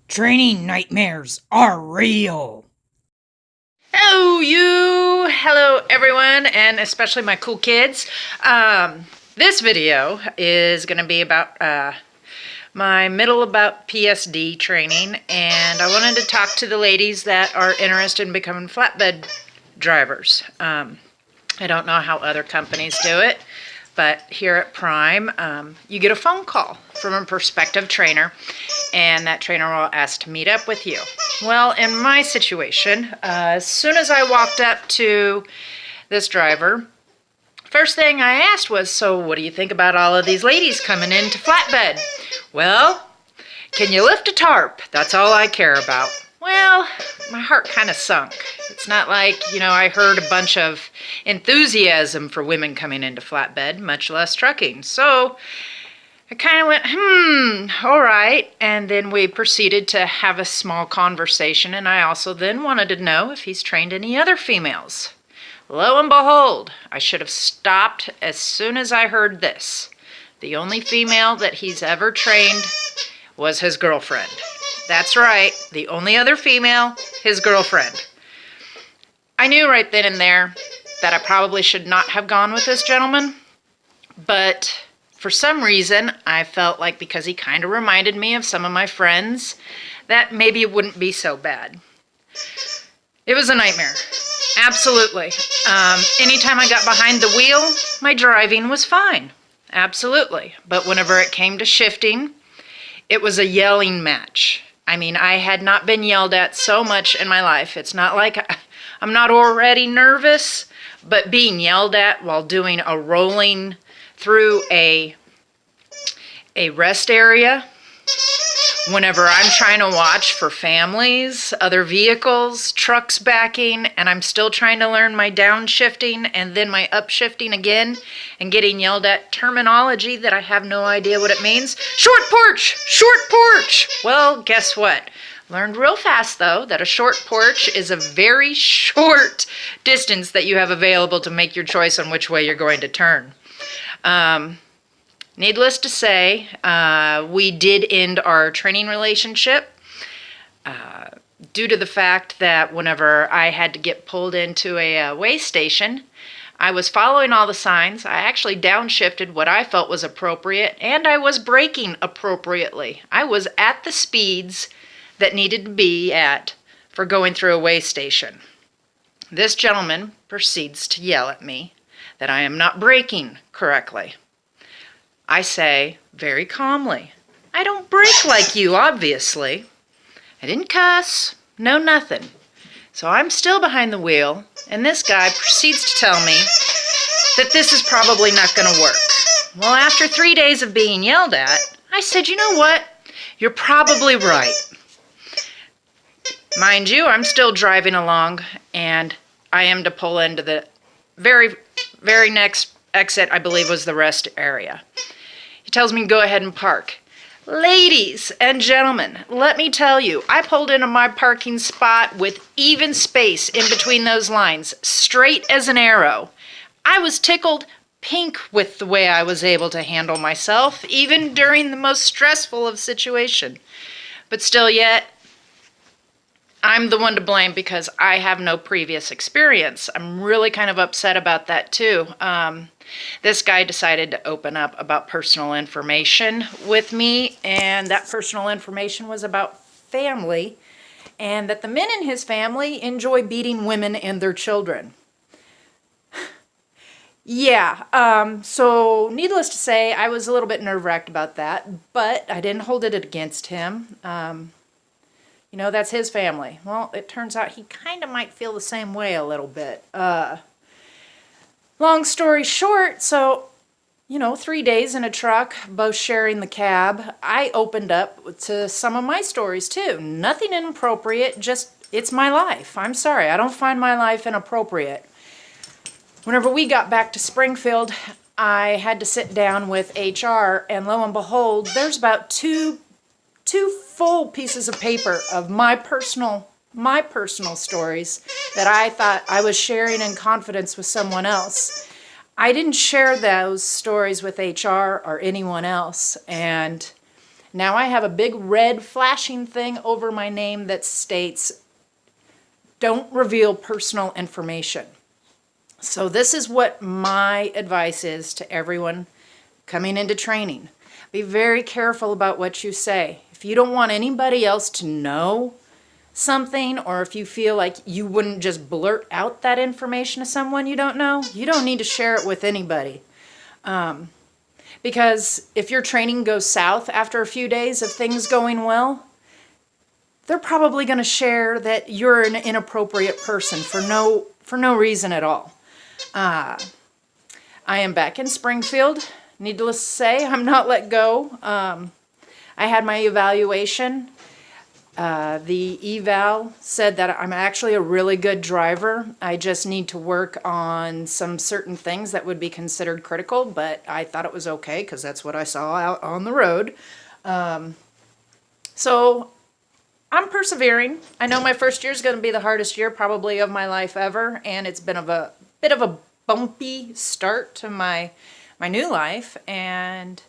Training nightmares are real. Hello everyone, and especially my cool kids. This video is going to be about my middle about PSD training, and I wanted to talk to the ladies that are interested in becoming flatbed drivers. I don't know how other companies do it, but here at Prime, you get a phone call from a prospective trainer, and that trainer will ask to meet up with you. Well, in my situation, as soon as I walked up to this driver, first thing I asked was, so what do you think about all of these ladies coming into flatbed? Well, can you lift a tarp? That's all I care about. Well, my heart kind of sunk. It's not like, I heard a bunch of enthusiasm for women coming into flatbed, much less trucking. So I kind of went, all right. And then we proceeded to have a small conversation, and I also then wanted to know if he's trained any other females. Lo and behold, I should have stopped as soon as I heard this. The only female that he's ever trained was his girlfriend. That's right, the only other female, his girlfriend. I knew right then and there that I probably should not have gone with this gentleman, but for some reason, I felt like because he kind of reminded me of some of my friends, that maybe it wouldn't be so bad. It was a nightmare. Absolutely. Anytime I got behind the wheel, my driving was fine. Absolutely. But whenever it came to shifting, it was a yelling match. I mean, I had not been yelled at so much in my life. It's not like I'm not already nervous, but being yelled at while doing a rolling through a rest area, whenever I'm trying to watch for families, other vehicles, trucks backing, and I'm still trying to learn my downshifting and then my upshifting again, and getting yelled at terminology that I have no idea what it means. Short porch! Short porch! Well, guess what? Learned real fast, though, that a short porch is a very short distance that you have available to make your choice on which way you're going to turn. Needless to say, we did end our training relationship due to the fact that whenever I had to get pulled into a way station, I was following all the signs. I actually downshifted what I felt was appropriate, and I was braking appropriately. I was at the speeds that needed to be at for going through a way station. This gentleman proceeds to yell at me that I am not braking correctly. I say very calmly, I don't brake like you, obviously. I didn't cuss, no nothing. So I'm still behind the wheel, and this guy proceeds to tell me that this is probably not going to work. Well, after 3 days of being yelled at, I said, you know what? You're probably right. Mind you, I'm still driving along, and I am to pull into the very, very next exit, I believe was the rest area. He tells me to go ahead and park. Ladies and gentlemen, let me tell you, I pulled into my parking spot with even space in between those lines, straight as an arrow. I was tickled pink with the way I was able to handle myself, even during the most stressful of situations. But still yet, I'm the one to blame because I have no previous experience. I'm really kind of upset about that too. This guy decided to open up about personal information with me, and that personal information was about family, and that the men in his family enjoy beating women and their children. Yeah, so needless to say, I was a little bit nerve-wracked about that, but I didn't hold it against him. That's his family. Well, it turns out he kind of might feel the same way a little bit. Long story short, so, 3 days in a truck, both sharing the cab, I opened up to some of my stories too. Nothing inappropriate, just, it's my life. I'm sorry, I don't find my life inappropriate. Whenever we got back to Springfield, I had to sit down with HR, and lo and behold, there's about two full pieces of paper of my personal stories that I thought I was sharing in confidence with someone else. I didn't share those stories with HR or anyone else, and Now I have a big red flashing thing over my name that states, don't reveal personal information. So this is what my advice is to everyone coming into training. Be very careful about what you say. If you don't want anybody else to know something, or if you feel like you wouldn't just blurt out that information to someone you don't know, you don't need to share it with anybody. Because if your training goes south after a few days of things going well, they're probably going to share that you're an inappropriate person for no reason at all. I am back in Springfield. Needless to say, I'm not let go. I had my evaluation. The eval said that I'm actually a really good driver. I just need to work on some certain things that would be considered critical, but I thought it was okay because that's what I saw out on the road. So I'm persevering. I know my first year is going to be the hardest year probably of my life ever, and it's been a bit of a bumpy start to my new life. And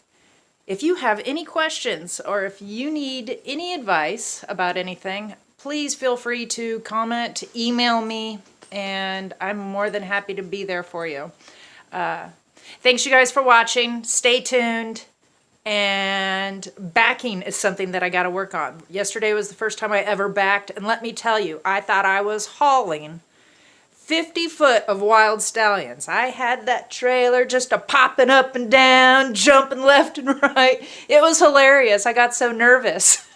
if you have any questions or if you need any advice about anything, please feel free to comment, email me, and I'm more than happy to be there for you. Thanks you guys for watching. Stay tuned. And backing is something that I got to work on. Yesterday was the first time I ever backed, and let me tell you, I thought I was hauling 50 foot of wild stallions. I had that trailer just a popping up and down, jumping left and right. It was hilarious. I got so nervous.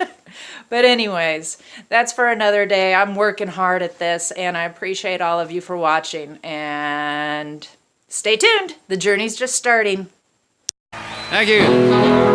But anyways, that's for another day. I'm working hard at this, and I appreciate all of you for watching. And stay tuned. The journey's just starting. Thank you.